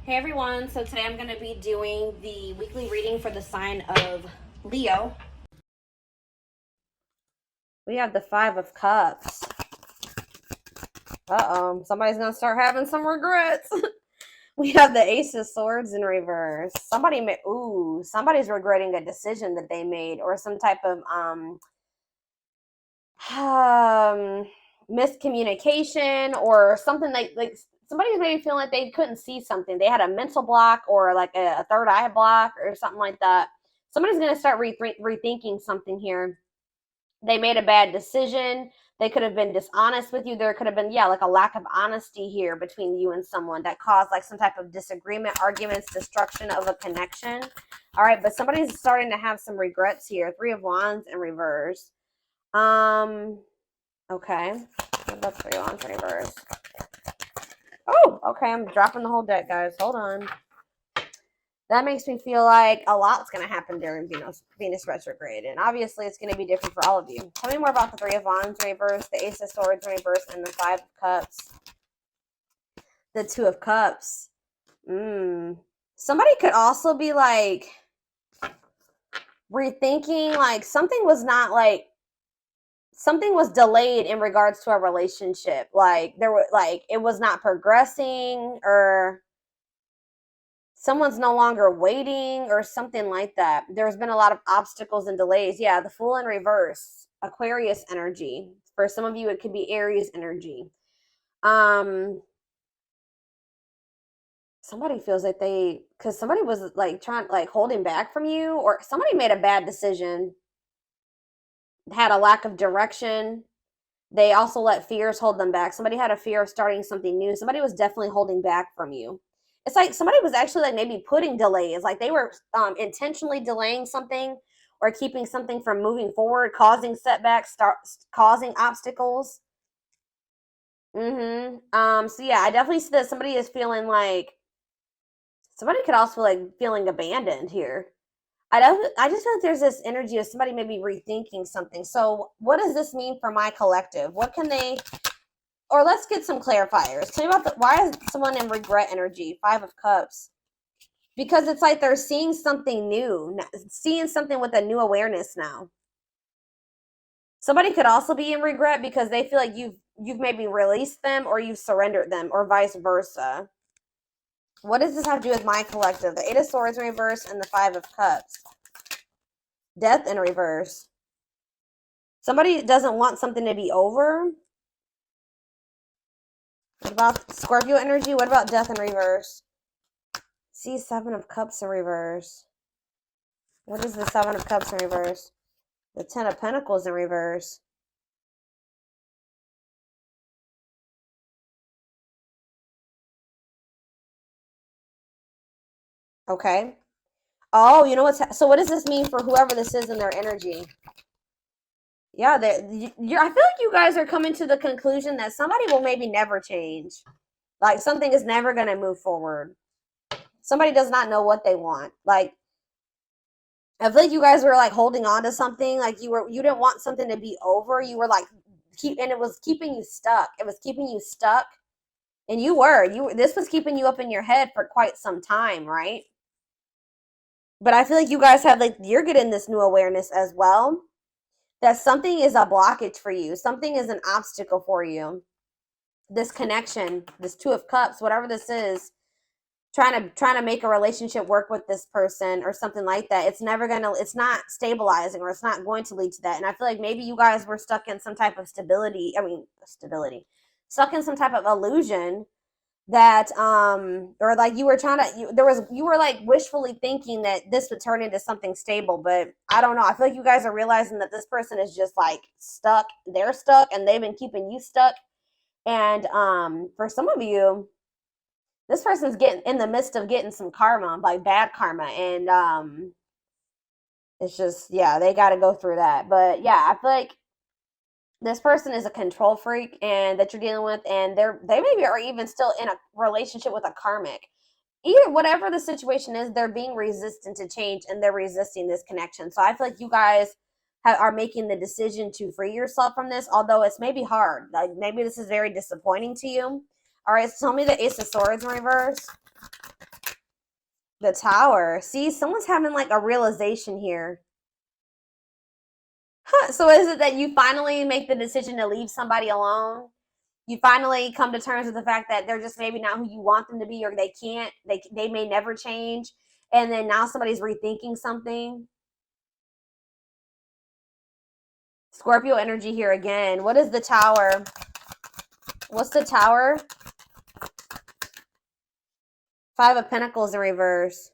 Hey everyone, so today I'm going to be doing the weekly reading for the sign of Leo. We have the Five of Cups. Uh-oh, somebody's going to start having some regrets. We have the Ace of Swords in reverse. Somebody's regretting a decision that they made or some type of miscommunication or something like somebody's maybe feeling like they couldn't see something. They had a mental block or like a third eye block or something like that. Somebody's going to start rethinking something here. They made a bad decision. They could have been dishonest with you. There could have been, like a lack of honesty here between you and someone that caused like some type of disagreement, arguments, destruction of a connection. All right, but somebody's starting to have some regrets here. Three of Wands in reverse. Okay. What about Three of Wands in reverse? Oh, okay. I'm dropping the whole deck, guys. Hold on. That makes me feel like a lot's going to happen during Venus retrograde. And obviously, it's going to be different for all of you. Tell me more about the Three of Wands in reverse, the Ace of Swords in reverse, and the Five of Cups. The Two of Cups. Somebody could also be like rethinking, like something was delayed in regards to a relationship. Like it was not progressing, or someone's no longer waiting or something like that. There's been a lot of obstacles and delays. Yeah, the Fool in reverse, Aquarius energy. For some of you, it could be Aries energy. Somebody feels like because somebody was like holding back from you, or somebody made a bad decision, had a lack of direction. They also let fears hold them back. Somebody had a fear of starting something new. Somebody was definitely holding back from you. It's like somebody was actually like maybe putting delays, like they were intentionally delaying something or keeping something from moving forward, causing setbacks, causing obstacles. So yeah, I definitely see that somebody is feeling like somebody could also like feeling abandoned here. I just feel like there's this energy of somebody maybe rethinking something. So what does this mean for my collective? What can they, or let's get some clarifiers. Tell me about why is someone in regret energy? Five of Cups. Because it's like they're seeing something new, seeing something with a new awareness now. Somebody could also be in regret because they feel like you've maybe released them or you've surrendered them, or vice versa. What does this have to do with my collective? The Eight of Swords in reverse and the Five of Cups. Death in reverse. Somebody doesn't want something to be over. What about Scorpio energy? What about death in reverse? See, Seven of Cups in reverse. What is the Seven of Cups in reverse? The Ten of Pentacles in reverse. Okay. Oh, you know so what does this mean for whoever this is in their energy? Yeah, I feel like you guys are coming to the conclusion that somebody will maybe never change. Like something is never going to move forward. Somebody does not know what they want. Like, I feel like you guys were like holding on to something. Like you didn't want something to be over. You were like, and it was keeping you stuck. It was keeping you stuck. And this was keeping you up in your head for quite some time, right? But I feel like you guys have you're getting this new awareness as well, that something is a blockage for you. Something is an obstacle for you. This connection, this Two of Cups, whatever this is, trying to make a relationship work with this person or something like that. It's not stabilizing, or it's not going to lead to that. And I feel like maybe you guys were stuck in some type of stuck in some type of illusion that or like you were like wishfully thinking that this would turn into something stable. But I don't know, I feel like you guys are realizing that this person is just like stuck. They're stuck and they've been keeping you stuck. And for some of you, this person's getting in the midst of getting some karma, like bad karma, and it's just, yeah, they got to go through that. But yeah, I feel like this person is a control freak and that you're dealing with, and they maybe are even still in a relationship with a karmic. Either whatever the situation is, they're being resistant to change and they're resisting this connection. So I feel like you guys are making the decision to free yourself from this, although it's maybe hard. Like maybe this is very disappointing to you. All right, so tell me the Ace of Swords in reverse. The Tower. See, someone's having like a realization here. So is it that you finally make the decision to leave somebody alone? You finally come to terms with the fact that they're just maybe not who you want them to be, or they can't, they may never change, and then now somebody's rethinking something. Scorpio energy here again. What is the Tower? What's the Tower? Five of Pentacles in reverse.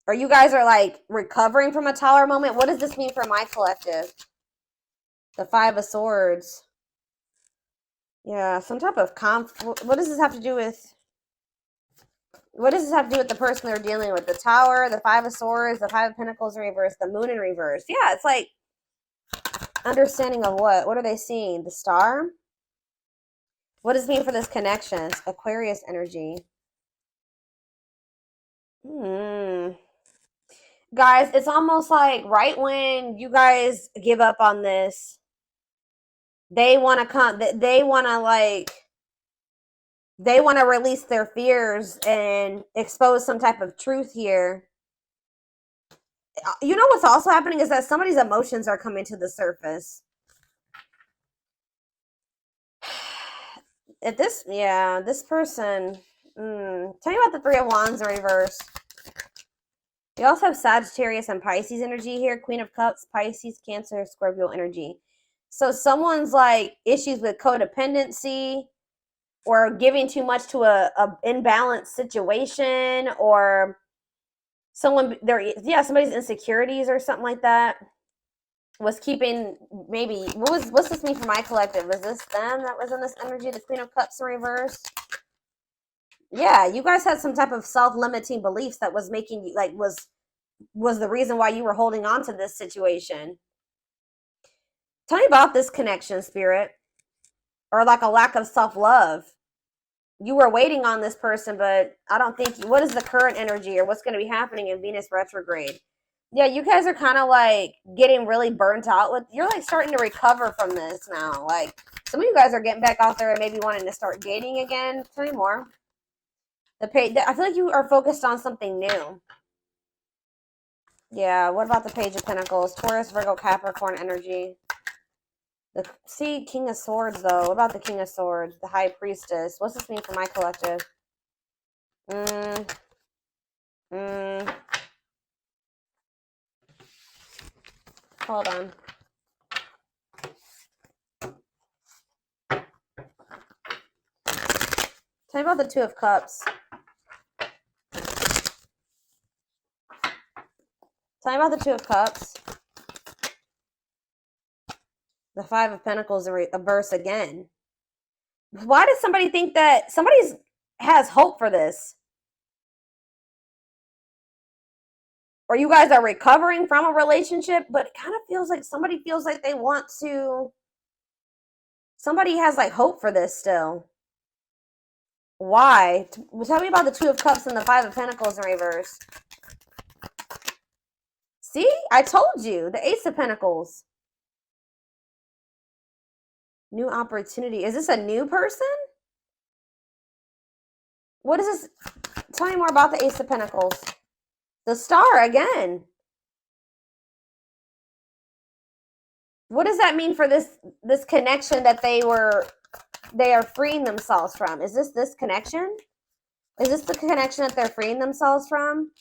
Or you guys are like recovering from a Tower moment. What does this mean for my collective? The Five of Swords. Yeah, some type of what does this have to do with? What does this have to do with the person they're dealing with? The Tower, the Five of Swords, the Five of Pentacles in reverse, the Moon in reverse. Yeah, it's like understanding of what? What are they seeing? The Star? What does it mean for this connection? Aquarius energy. Guys, it's almost like right when you guys give up on this, they want to come, they want to like, they want to release their fears and expose some type of truth here. You know what's also happening is that somebody's emotions are coming to the surface. At this, yeah, this person, tell me about the Three of Wands in reverse. You also have Sagittarius and Pisces energy here. Queen of Cups, Pisces, Cancer, Scorpio energy. So someone's like issues with codependency or giving too much to a imbalanced situation, or someone somebody's insecurities or something like that was keeping, maybe what's this mean for my collective? Was this them that was in this energy, the Queen of Cups in reverse? Yeah, you guys had some type of self-limiting beliefs that was making you like was the reason why you were holding on to this situation. Tell me about this connection, Spirit. Or like a lack of self-love. You were waiting on this person, but I don't think, what is the current energy or what's going to be happening in Venus retrograde? Yeah, you guys are kind of like getting really burnt out with, you're like starting to recover from this now. Like some of you guys are getting back out there and maybe wanting to start dating again. Tell me more. I feel like you are focused on something new. Yeah, what about the Page of Pentacles? Taurus, Virgo, Capricorn energy. See, King of Swords, though. What about the King of Swords? The High Priestess. What's this mean for my collective? Hold on. Tell me about the Two of Cups. Tell me about the Two of Cups. The Five of Pentacles in reverse again. Why does somebody think that somebody has hope for this? Or you guys are recovering from a relationship, but it kind of feels like somebody feels like they want to. Somebody has like hope for this still. Why? Tell me about the Two of Cups and the Five of Pentacles in reverse. See? I told you. The Ace of Pentacles. New opportunity. Is this a new person? What is this? Tell me more about the Ace of Pentacles. The Star again. What does that mean for this connection that they are freeing themselves from? Is this connection? Is this the connection that they're freeing themselves from?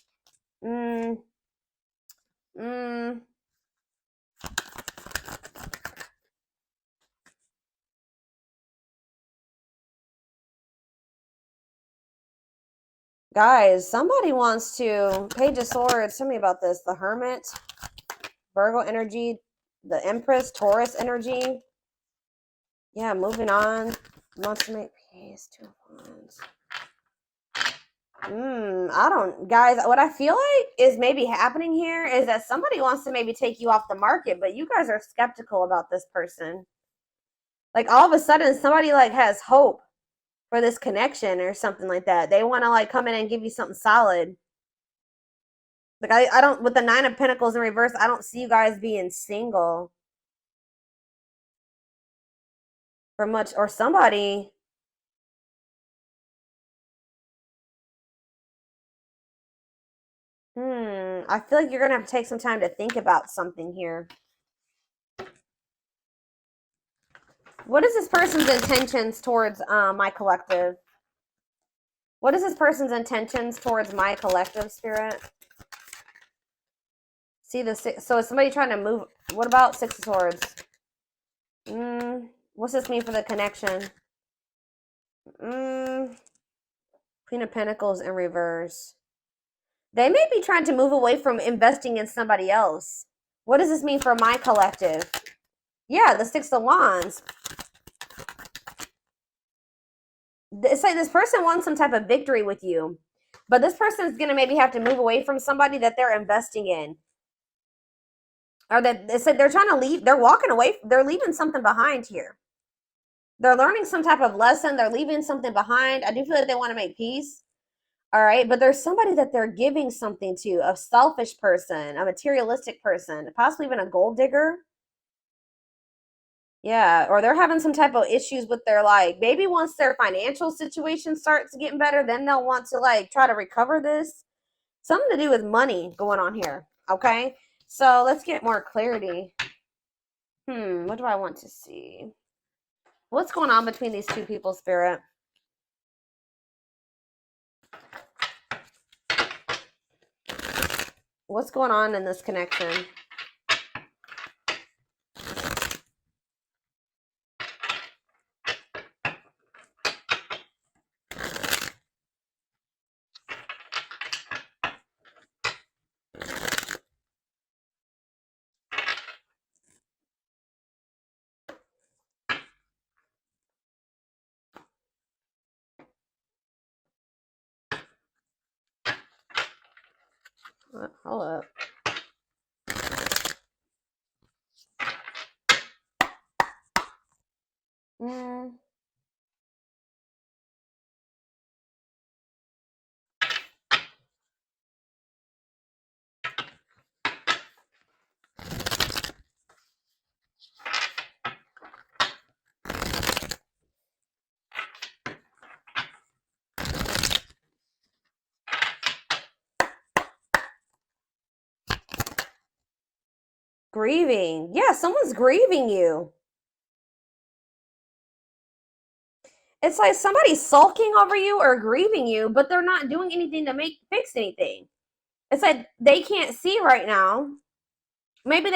Guys, somebody wants to. Page of Swords. Tell me about this. The Hermit. Virgo energy. The Empress. Taurus energy. Yeah, moving on. Wants to make peace. Two of Wands. I don't, guys, what I feel like is maybe happening here is that somebody wants to maybe take you off the market, but you guys are skeptical about this person. Like all of a sudden somebody like has hope for this connection or something like that. They want to like come in and give you something solid. Like I don't, with the Nine of Pentacles in reverse, I don't see you guys being single for much, or somebody. I feel like you're going to have to take some time to think about something here. What is this person's intentions towards my collective? What is this person's intentions towards my collective, Spirit? See the six. So is somebody trying to move? What about Six of Swords? What's this mean for the connection? Queen of Pentacles in reverse. They may be trying to move away from investing in somebody else. What does this mean for my collective? Yeah, the Six of Wands. It's like this person wants some type of victory with you, but this person is going to maybe have to move away from somebody that they're investing in. Or that it's like they're trying to leave, they're walking away, they're leaving something behind here. They're learning some type of lesson, they're leaving something behind. I do feel like they want to make peace. All right, but there's somebody that they're giving something to, a selfish person, a materialistic person, possibly even a gold digger. Yeah, or they're having some type of issues with their, like, maybe once their financial situation starts getting better, then they'll want to, like, try to recover this. Something to do with money going on here, okay? So let's get more clarity. What do I want to see? What's going on between these two people, Spirit? What's going on in this connection? Hold up. Grieving. Yeah, someone's grieving you. It's like somebody's sulking over you or grieving you, but they're not doing anything to fix anything. It's like they can't see right now. Maybe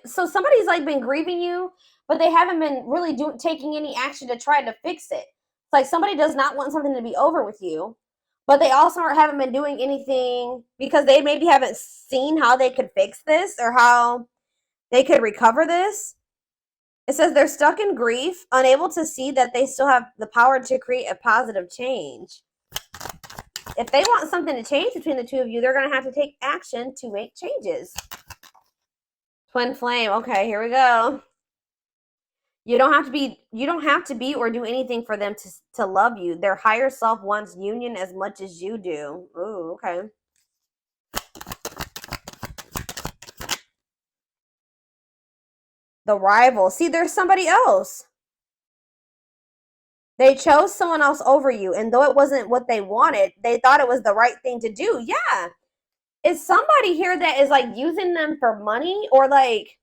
so somebody's like been grieving you, but they haven't been really taking any action to try to fix it. It's like somebody does not want something to be over with you, but they also haven't been doing anything because they maybe haven't seen how they could fix this or how they could recover this. It says they're stuck in grief, unable to see that they still have the power to create a positive change. If they want something to change between the two of you, they're going to have to take action to make changes. Twin flame. Okay, here we go. You don't have to be or do anything for them to love you. Their higher self wants union as much as you do. Ooh, okay. The rival. See, there's somebody else. They chose someone else over you, and though it wasn't what they wanted, they thought it was the right thing to do. Yeah. Is somebody here that is like using them for money, or like,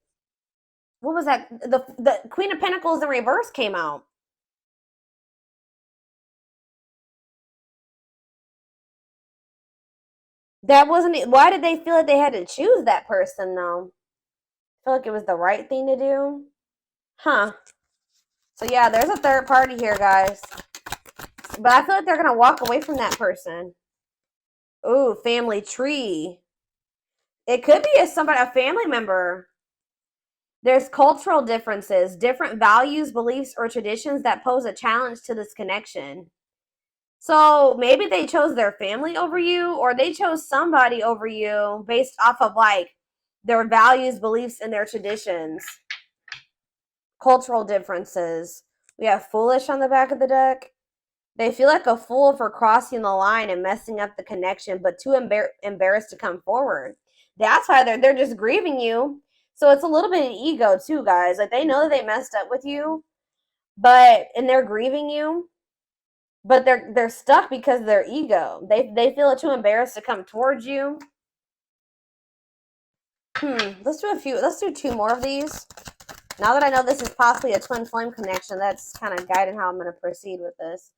what was that? The Queen of Pentacles in reverse came out. That wasn't it. Why did they feel like they had to choose that person though? I feel like it was the right thing to do. Huh. So yeah, there's a third party here, guys. But I feel like they're gonna walk away from that person. Ooh, family tree. It could be a family member. There's cultural differences, different values, beliefs, or traditions that pose a challenge to this connection. So maybe they chose their family over you, or they chose somebody over you based off of like their values, beliefs, and their traditions. Cultural differences. We have foolish on the back of the deck. They feel like a fool for crossing the line and messing up the connection, but too embarrassed to come forward. That's why they're just grieving you. So it's a little bit of ego too, guys. Like they know that they messed up with you, and they're grieving you, but they're stuck because of their ego. They feel too embarrassed to come towards you. Let's do a few. Let's do 2 more of these. Now that I know this is possibly a twin flame connection, that's kind of guiding how I'm going to proceed with this.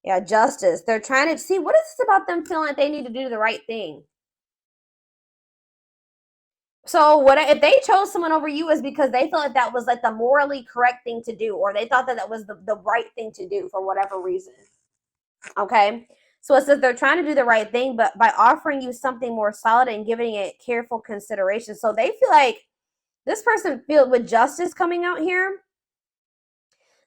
Yeah, justice. They're trying to see, what is this about them feeling like they need to do the right thing? So what if they chose someone over you is because they felt like that was like the morally correct thing to do, or they thought that that was the right thing to do for whatever reason. Okay. So it says they're trying to do the right thing, but by offering you something more solid and giving it careful consideration. So they feel like this person feel with justice coming out here.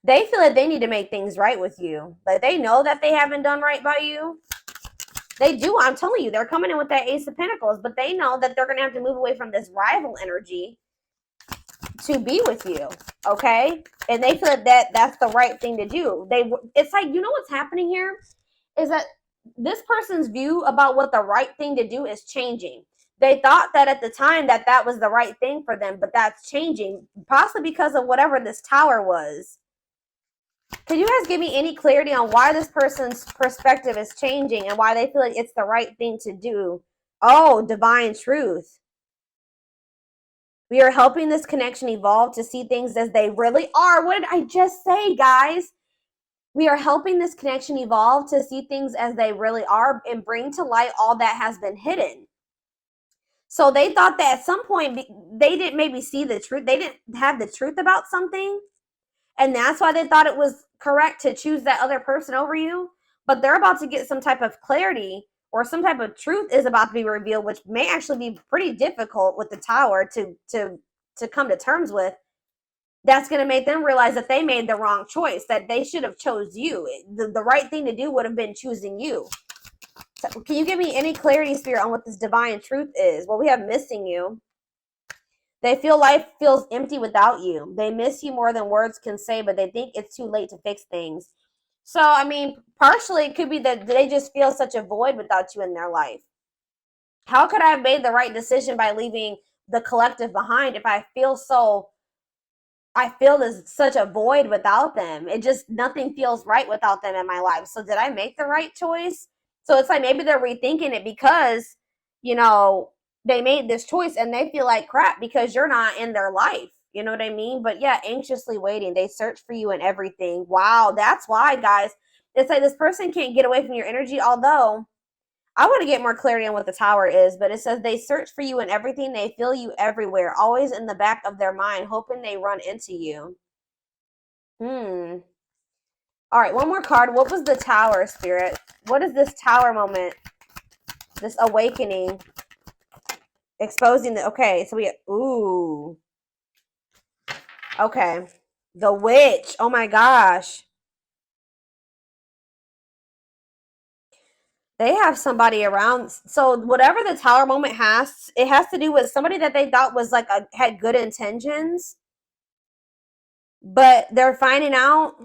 They feel like they need to make things right with you. Like they know that they haven't done right by you. They do. I'm telling you, they're coming in with that Ace of Pentacles, but they know that they're going to have to move away from this rival energy to be with you. Okay. And they feel that that's the right thing to do. It's like, you know what's happening here is that this person's view about what the right thing to do is changing. They thought that at the time that that was the right thing for them, but that's changing, possibly because of whatever this tower was. Can you guys give me any clarity on why this person's perspective is changing and why they feel like it's the right thing to do? Oh, divine truth. We are helping this connection evolve to see things as they really are. What did I just say, guys? We are helping this connection evolve to see things as they really are and bring to light all that has been hidden. So they thought that at some point they didn't maybe see the truth. They didn't have the truth about something. And that's why they thought it was correct to choose that other person over you. But they're about to get some type of clarity or some type of truth is about to be revealed, which may actually be pretty difficult with the tower to come to terms with. That's going to make them realize that they made the wrong choice, that they should have chose you. The right thing to do would have been choosing you. So can you give me any clarity, Spirit, on what this divine truth is? Well, we have missing you. They feel life feels empty without you. They miss you more than words can say, but they think it's too late to fix things. So, I mean, partially it could be that they just feel such a void without you in their life. How could I have made the right decision by leaving the collective behind if I feel there's such a void without them? It just, nothing feels right without them in my life. So did I make the right choice? So it's like maybe they're rethinking it because, you know, they made this choice and they feel like crap because you're not in their life. You know what I mean? But yeah, anxiously waiting. They search for you and everything. Wow, that's why, guys. It's like this person can't get away from your energy, although I want to get more clarity on what the tower is, but it says they search for you in everything. They feel you everywhere, always in the back of their mind, hoping they run into you. All right, one more card. What was the tower, Spirit? What is this tower moment? This awakening. Exposing the, okay, so we, ooh. Okay. The witch. Oh my gosh. They have somebody around. So whatever the tower moment has, it has to do with somebody that they thought was like had good intentions, but they're finding out.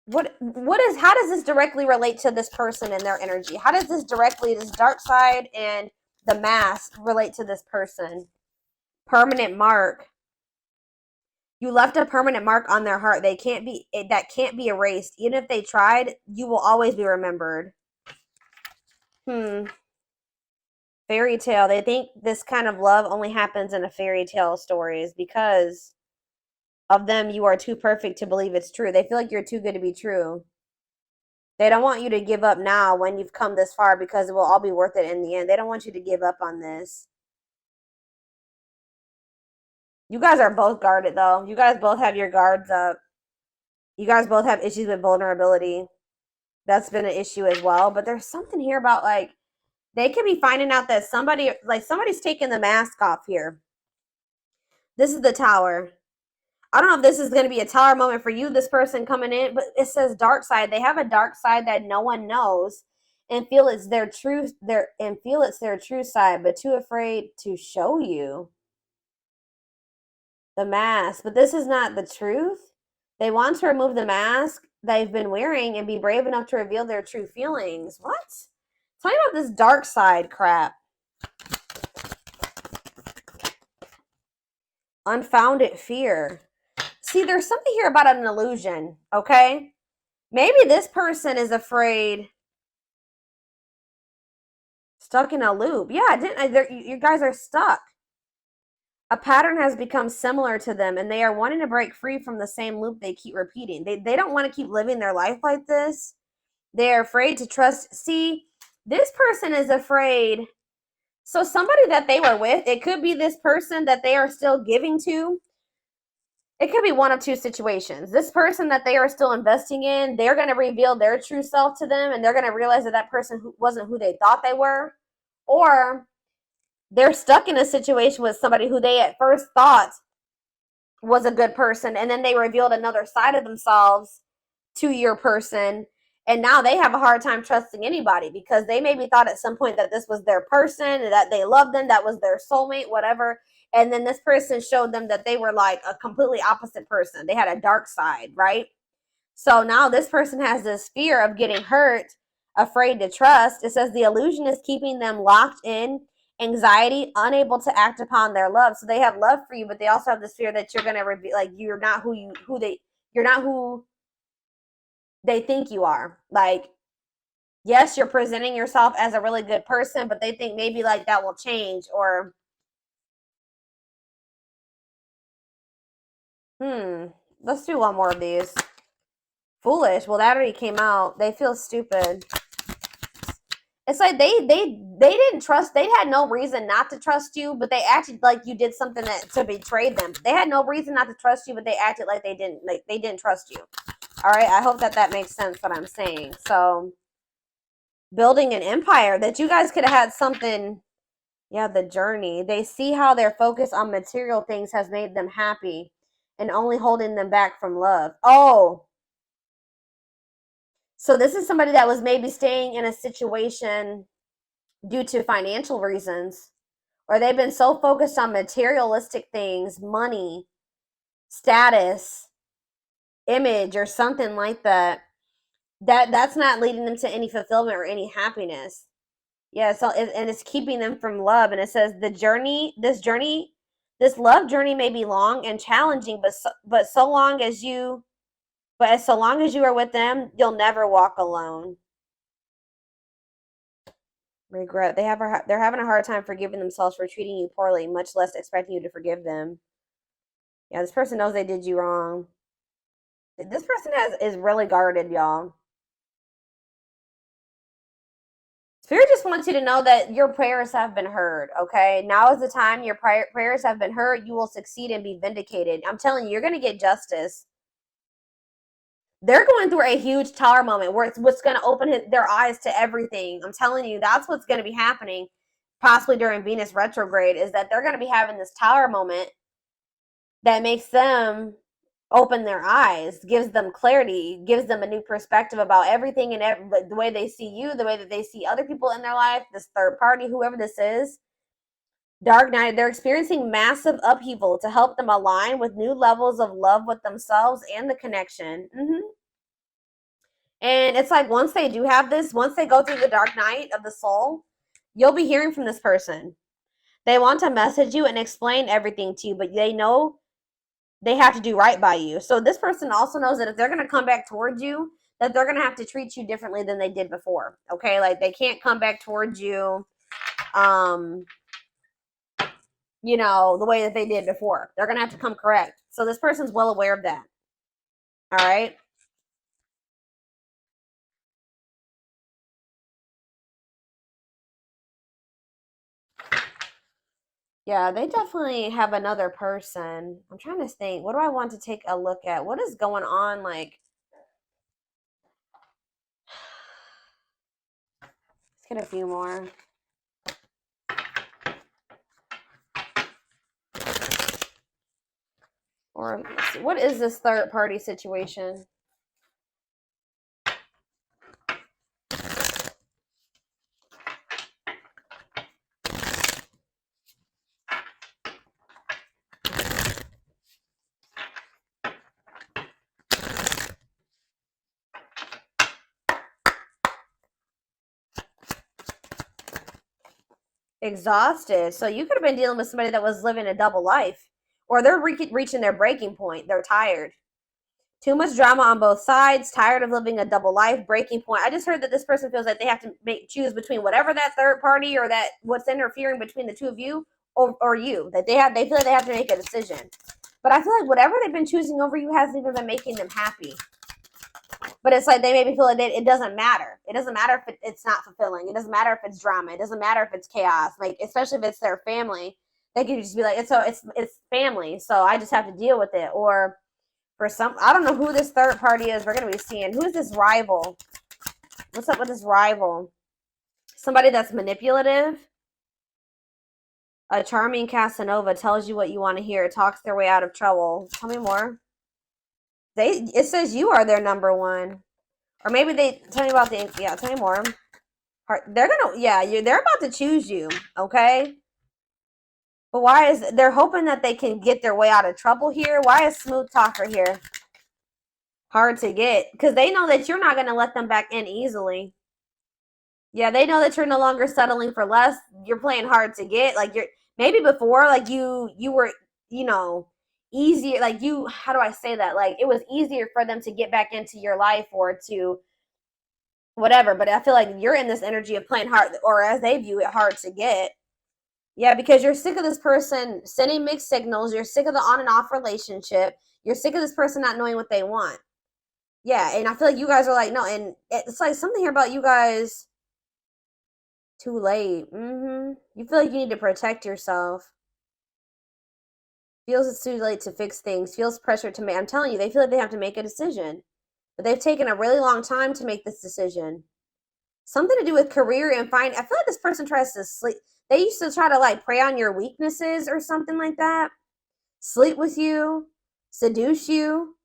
What is, how does this directly relate to this person and their energy? How does this directly, this dark side and the mask relate to this person? Permanent mark. You left a permanent mark on their heart. They can't be, that can't be erased. Even if they tried, you will always be remembered. Fairy tale. They think this kind of love only happens in a fairy tale stories because of them. You are too perfect to believe it's true. They feel like you're too good to be true. They don't want you to give up now when you've come this far because it will all be worth it in the end. They don't want you to give up on this. You guys are both guarded though. You guys both have your guards up. You guys both have issues with vulnerability. That's been an issue as well. But there's something here about like, they could be finding out that somebody's taking the mask off here. This is the tower. I don't know if this is going to be a tower moment for you, this person coming in, but it says dark side. They have a dark side that no one knows and feel it's their truth, feel it's their true side, but too afraid to show you the mask. But this is not the truth. They want to remove the mask they've been wearing and be brave enough to reveal their true feelings. What? Tell me about this dark side crap. Unfounded fear. See, there's something here about an illusion, okay? Maybe this person is afraid Stuck in a loop. Yeah, you guys are stuck. A pattern has become similar to them, and they are wanting to break free from the same loop they keep repeating. They don't want to keep living their life like this. They're afraid to trust. See, this person is afraid. So somebody that they were with, it could be this person that they are still giving to. It could be one of two situations. This person that they are still investing in, they're going to reveal their true self to them, and they're going to realize that that person wasn't who they thought they were. Or they're stuck in a situation with somebody who they at first thought was a good person, and then they revealed another side of themselves to your person, and now they have a hard time trusting anybody because they maybe thought at some point that this was their person and that they loved them, that was their soulmate, whatever, and then this person showed them that they were like a completely opposite person. They had a dark side, right? So now this person has this fear of getting hurt, afraid to trust. It says the illusion is keeping them locked in anxiety, unable to act upon their love. So they have love for you, but they also have this fear that you're gonna reveal, like you're not you're not who they think you are. Like, yes, you're presenting yourself as a really good person, but they think maybe like that will change. Or let's do one more of these. Foolish. Well, that already came out. They feel stupid. It's like they didn't trust. They had no reason not to trust you, but they acted like you did something to betray them. They had no reason not to trust you, but they acted like they didn't trust you. All right, I hope that makes sense what I'm saying. So, building an empire, that you guys could have had something. Yeah, the journey. They see how their focus on material things has made them happy and only holding them back from love. Oh, so this is somebody that was maybe staying in a situation due to financial reasons, or they've been so focused on materialistic things, money, status, image, or something like that, that's not leading them to any fulfillment or any happiness. Yeah, so and it's keeping them from love. And it says this love journey may be long and challenging, but so long as you are with them, you'll never walk alone. Regret. They're having a hard time forgiving themselves for treating you poorly, much less expecting you to forgive them. Yeah, this person knows they did you wrong. This person is really guarded, y'all. Spirit just wants you to know that your prayers have been heard, okay? Now is the time your prayers have been heard. You will succeed and be vindicated. I'm telling you, you're going to get justice. They're going through a huge tower moment where it's what's going to open their eyes to everything. I'm telling you, that's what's going to be happening possibly during Venus retrograde, is that they're going to be having this tower moment that makes them open their eyes, gives them clarity, gives them a new perspective about everything and the way they see you, the way that they see other people in their life, this third party, whoever this is. Dark night, they're experiencing massive upheaval to help them align with new levels of love with themselves and the connection. And it's like once they do have this, once they go through the dark night of the soul, you'll be hearing from this person. They want to message you and explain everything to you, but they know they have to do right by you. So this person also knows that if they're going to come back towards you, that they're going to have to treat you differently than they did before. Okay? Like they can't come back towards you the way that they did before. They're going to have to come correct. So this person's well aware of that. All right? Yeah, they definitely have another person. I'm trying to think. What do I want to take a look at? What is going on? Like, let's get a few more. Or let's see, what is this third party situation? Exhausted. So you could have been dealing with somebody that was living a double life, or they're reaching their breaking point. They're tired. Too much drama on both sides, tired of living a double life, breaking point. I just heard that this person feels like they have to choose between whatever that third party or that what's interfering between the two of you or you. That they feel like they have to make a decision. But I feel like whatever they've been choosing over you hasn't even been making them happy. But it's like they maybe feel like it doesn't matter. It doesn't matter if it's not fulfilling. It doesn't matter if it's drama. It doesn't matter if it's chaos. Like, especially if it's their family, they could just be like, it's family, so I just have to deal with it. Or for some, I don't know who this third party is. We're gonna be seeing who is this rival. What's up with this rival? Somebody that's manipulative. A charming Casanova tells you what you want to hear. Talks their way out of trouble. Tell me more. It says you are their number one. Or maybe they tell me about tell me more. They're about to choose you, okay? But why is they're hoping that they can get their way out of trouble here? Why is smooth talker here? Hard to get, because they know that you're not going to let them back in easily. Yeah, they know that you're no longer settling for less. You're playing hard to get. Like, you're maybe before, like you were, easier, like how do I say that? Like, it was easier for them to get back into your life or to whatever. But I feel like you're in this energy of playing hard, or as they view it, hard to get. Yeah, because you're sick of this person sending mixed signals. You're sick of the on and off relationship. You're sick of this person not knowing what they want. Yeah, and I feel like you guys are like, no, and it's like something here about you guys. Too late. You feel like you need to protect yourself. Feels it's too late to fix things. Feels pressure to make. I'm telling you, they feel like they have to make a decision. But they've taken a really long time to make this decision. Something to do with career and I feel like this person tries to sleep. They used to try to like prey on your weaknesses or something like that. Sleep with you, seduce you.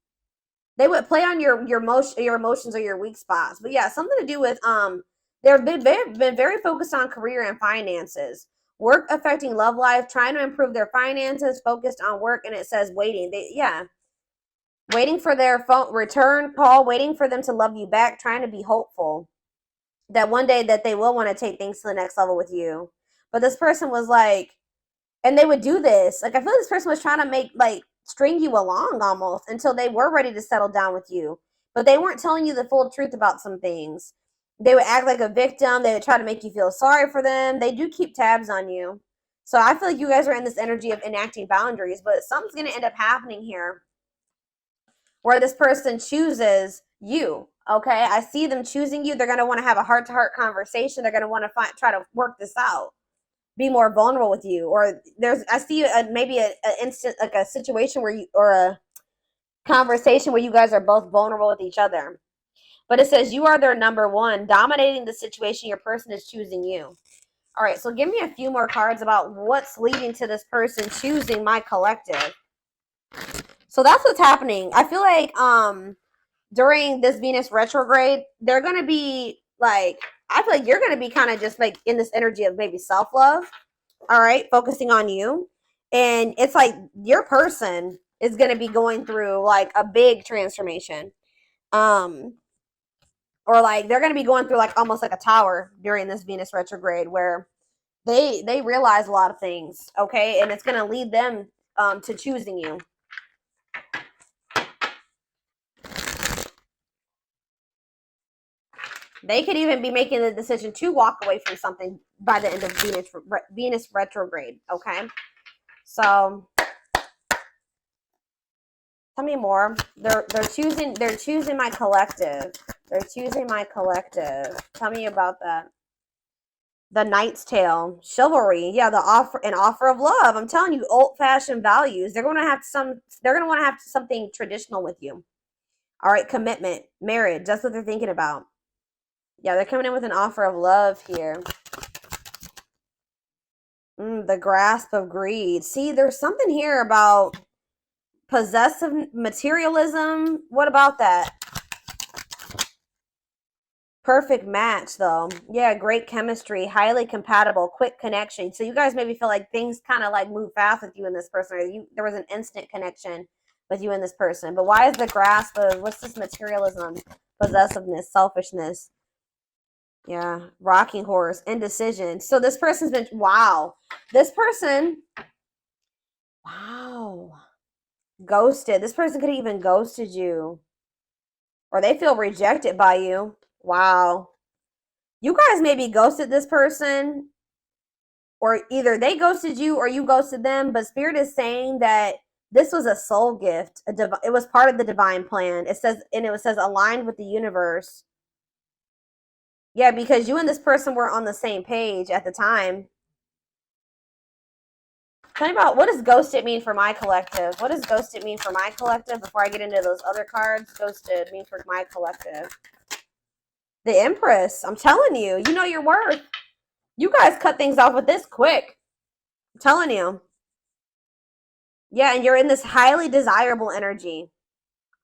They would play on your emotions or your weak spots. But yeah, something to do with they've been very focused on career and finances. Work affecting love life, trying to improve their finances, focused on work, and it says waiting. Waiting for their phone return call, waiting for them to love you back, trying to be hopeful that one day that they will want to take things to the next level with you. But this person was like, and they would do this. Like, I feel like this person was trying to make, like, string you along almost until they were ready to settle down with you. But they weren't telling you the full truth about some things. They would act like a victim. They would try to make you feel sorry for them. They do keep tabs on you. So I feel like you guys are in this energy of enacting boundaries, but something's going to end up happening here where this person chooses you. Okay, I see them choosing you. They're going to want to have a heart-to-heart conversation. They're going to want to try to work this out, be more vulnerable with you. Or I see maybe an instant, like a situation where or a conversation where you guys are both vulnerable with each other. But it says you are their number one, dominating the situation. Your person is choosing you. All right, so give me a few more cards about what's leading to this person choosing my collective. So that's what's happening. I feel like during this Venus retrograde, they're going to be like, I feel like you're going to be kind of just like in this energy of maybe self-love. All right, focusing on you. And it's like your person is going to be going through like a big transformation. Or like they're going to be going through like almost like a tower during this Venus retrograde where they realize a lot of things, okay? And it's going to lead them to choosing you. They could even be making the decision to walk away from something by the end of Venus retrograde, okay? So tell me more. They're choosing my collective. They're choosing my collective. Tell me about that. The Knight's Tale, chivalry. Yeah, an offer of love. I'm telling you, old-fashioned values. They're going to want to have something traditional with you. All right, commitment, marriage. That's what they're thinking about. Yeah, they're coming in with an offer of love here. The grasp of greed. See, there's something here about possessive materialism. What about that? Perfect match, though. Yeah, great chemistry, highly compatible, quick connection. So you guys maybe feel like things kind of like move fast with you and this person, or there was an instant connection with you and this person. But why is the grasp of, what's this materialism, possessiveness, selfishness? Yeah, rocking horse, indecision. So this person's been, wow. This person, wow. Ghosted. This person could have even ghosted you. Or they feel rejected by you. Wow. You guys maybe ghosted this person, or either they ghosted you or you ghosted them, but Spirit is saying that this was a soul gift. It was part of the divine plan. It says, and it says aligned with the universe. Yeah, because you and this person were on the same page at the time. Tell me about, what does ghosted mean for my collective? What does ghosted mean for my collective before I get into those other cards? Ghosted means for my collective. The Empress. I'm telling you, you know your worth. You guys cut things off with this quick. I'm telling you. Yeah, and you're in this highly desirable energy.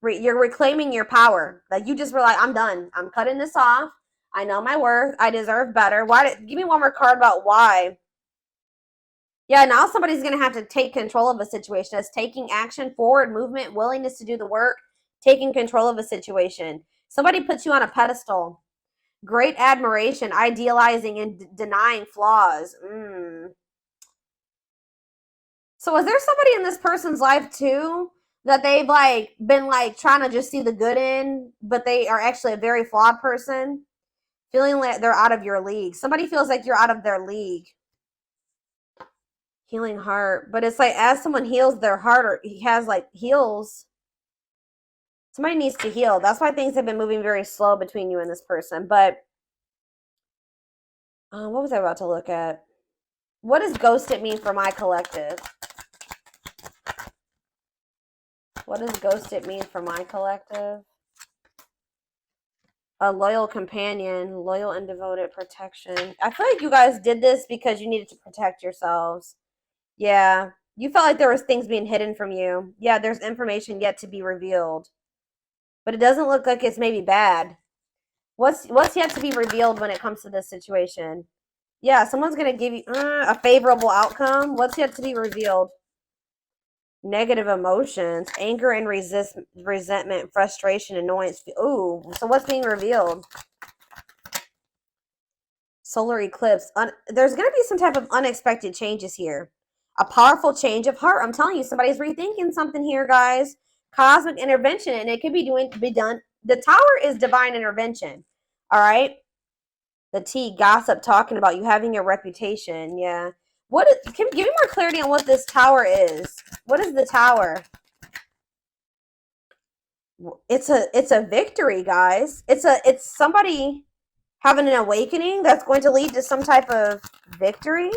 You're reclaiming your power. Like you just were like, I'm done. I'm cutting this off. I know my worth. I deserve better. Give me one more card about why. Yeah, now somebody's going to have to take control of a situation. It's taking action, forward movement, willingness to do the work, taking control of a situation. Somebody puts you on a pedestal. Great admiration, idealizing and denying flaws. So is there somebody in this person's life too that they've like been like trying to just see the good in, but they are actually a very flawed person? Feeling like they're out of your league. Somebody feels like you're out of their league. Healing heart. But it's like as someone heals their heart, or he has like heals, somebody needs to heal. That's why things have been moving very slow between you and this person. But what was I about to look at? What does ghosted mean for my collective? What does ghosted mean for my collective? A loyal companion, loyal and devoted protection. I feel like you guys did this because you needed to protect yourselves. Yeah. You felt like there was things being hidden from you. Yeah, there's information yet to be revealed. But it doesn't look like it's maybe bad. What's yet to be revealed when it comes to this situation? Yeah, someone's going to give you a favorable outcome. What's yet to be revealed? Negative emotions, anger and resentment, frustration, annoyance. Ooh, so what's being revealed? Solar eclipse. There's going to be some type of unexpected changes here. A powerful change of heart. I'm telling you, somebody's rethinking something here, guys. Cosmic intervention, and it could be done. The Tower is divine intervention. All right. The T, gossip, talking about you having a reputation. Yeah. Give me more clarity on what this Tower is. What is the Tower? It's a victory, guys. It's somebody having an awakening that's going to lead to some type of victory.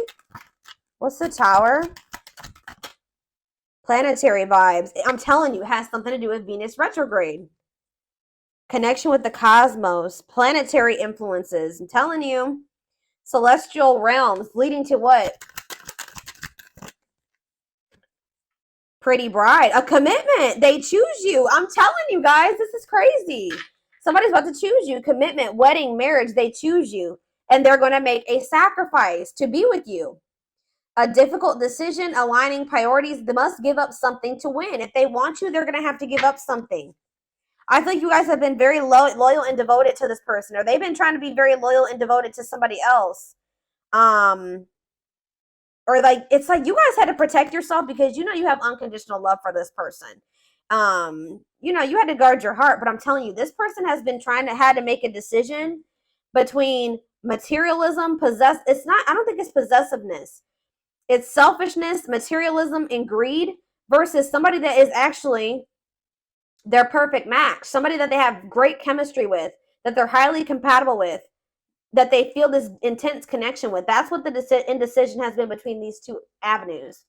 What's the Tower? Planetary vibes. I'm telling you, it has something to do with Venus retrograde. Connection with the cosmos. Planetary influences. I'm telling you. Celestial realms leading to what? Pretty bride. A commitment. They choose you. I'm telling you guys, this is crazy. Somebody's about to choose you. Commitment, wedding, marriage. They choose you. And they're going to make a sacrifice to be with you. A difficult decision, aligning priorities. They must give up something to win. If they want you, they're going to have to give up something. I think you guys have been very loyal and devoted to this person, or they've been trying to be very loyal and devoted to somebody else. Or like, it's like you guys had to protect yourself because you know you have unconditional love for this person. You know, you had to guard your heart, but I'm telling you, this person has been had to make a decision between materialism, I don't think it's possessiveness. It's selfishness, materialism, and greed versus somebody that is actually their perfect match, somebody that they have great chemistry with, that they're highly compatible with, that they feel this intense connection with. That's what the indecision has been between these two avenues.